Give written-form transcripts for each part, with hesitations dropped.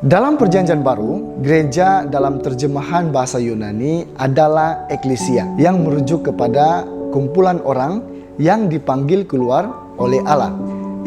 Dalam Perjanjian Baru, gereja dalam terjemahan bahasa Yunani adalah eklesia yang merujuk kepada kumpulan orang yang dipanggil keluar oleh Allah.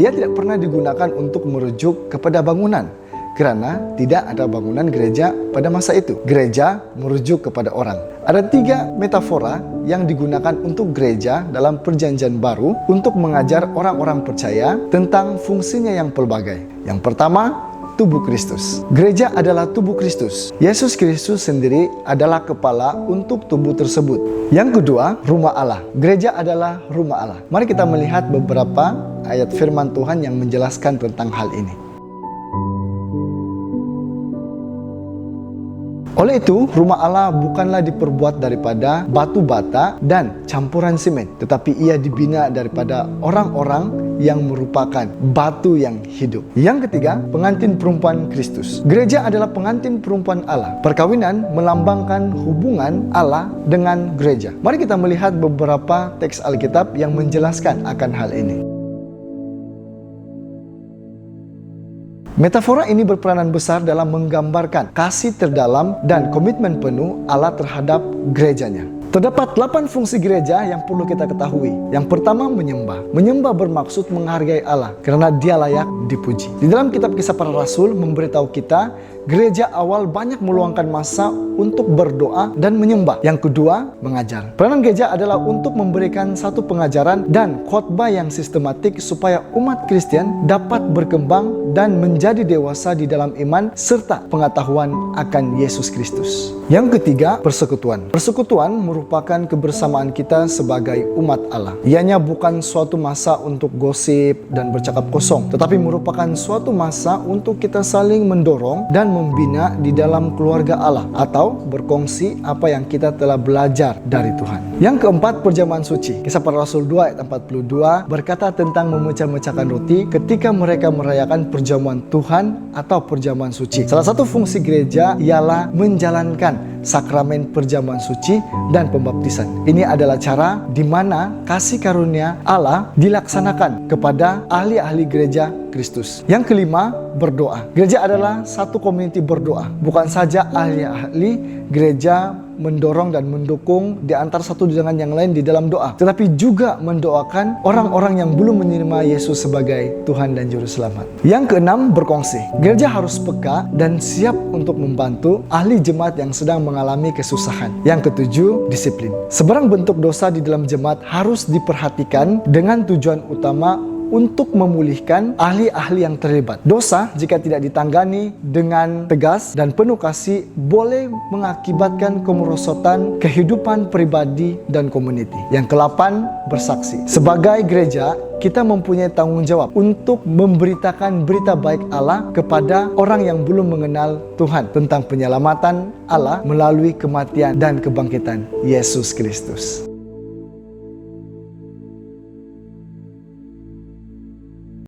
Ia tidak pernah digunakan untuk merujuk kepada bangunan, karena tidak ada bangunan gereja pada masa itu. Gereja merujuk kepada orang. Ada 3 metafora yang digunakan untuk gereja dalam Perjanjian Baru untuk mengajar orang-orang percaya tentang fungsinya yang pelbagai. Yang pertama, tubuh Kristus. Gereja adalah tubuh Kristus. Yesus Kristus sendiri adalah kepala untuk tubuh tersebut. Yang kedua, rumah Allah. Gereja adalah rumah Allah. Mari kita melihat beberapa ayat firman Tuhan yang menjelaskan tentang hal ini. Oleh itu, rumah Allah bukanlah diperbuat daripada batu bata dan campuran semen, tetapi ia dibina daripada orang-orang yang merupakan batu yang hidup. Yang ketiga, pengantin perempuan Kristus. Gereja adalah pengantin perempuan Allah. Perkawinan melambangkan hubungan Allah dengan gereja. Mari kita melihat beberapa teks Alkitab yang menjelaskan akan hal ini. Metafora ini berperanan besar dalam menggambarkan kasih terdalam dan komitmen penuh Allah terhadap gerejanya. Terdapat 8 fungsi gereja yang perlu kita ketahui. Yang pertama, menyembah. Menyembah bermaksud menghargai Allah karena Dia layak dipuji. Di dalam kitab Kisah Para Rasul memberitahu kita, gereja awal banyak meluangkan masa untuk berdoa dan menyembah. Yang kedua, mengajar. Peranan gereja adalah untuk memberikan satu pengajaran dan khotbah yang sistematik supaya umat Kristen dapat berkembang dan menjadi dewasa di dalam iman serta pengetahuan akan Yesus Kristus. Yang ketiga, persekutuan. Persekutuan merupakan kebersamaan kita sebagai umat Allah. Ianya bukan suatu masa untuk gosip dan bercakap kosong, tetapi merupakan suatu masa untuk kita saling mendorong dan membina di dalam keluarga Allah atau berkongsi apa yang kita telah belajar dari Tuhan. Yang keempat, perjamuan suci. Kisah Para Rasul 2 ayat 42 berkata tentang memecah-mecahkan roti ketika mereka merayakan perjamuan Tuhan atau perjamuan suci. Salah satu fungsi gereja ialah menjalankan sakramen perjamuan suci dan pembaptisan. Ini adalah cara di mana kasih karunia Allah dilaksanakan kepada ahli-ahli gereja Kristus. Yang kelima, berdoa. Gereja adalah satu komuniti berdoa. Bukan saja ahli-ahli gereja mendorong dan mendukung di antara satu dengan yang lain di dalam doa, tetapi juga mendoakan orang-orang yang belum menerima Yesus sebagai Tuhan dan Juru Selamat. Yang keenam, berkongsi. Gereja harus peka dan siap untuk membantu ahli jemaat yang sedang mengalami kesusahan. Yang ketujuh, disiplin. Sebarang bentuk dosa di dalam jemaat harus diperhatikan dengan tujuan utama untuk memulihkan ahli-ahli yang terlibat. Dosa jika tidak ditangani dengan tegas dan penuh kasih boleh mengakibatkan kemerosotan kehidupan pribadi dan komuniti. Yang ke-8, bersaksi. Sebagai gereja, kita mempunyai tanggung jawab untuk memberitakan berita baik Allah kepada orang yang belum mengenal Tuhan tentang penyelamatan Allah melalui kematian dan kebangkitan Yesus Kristus.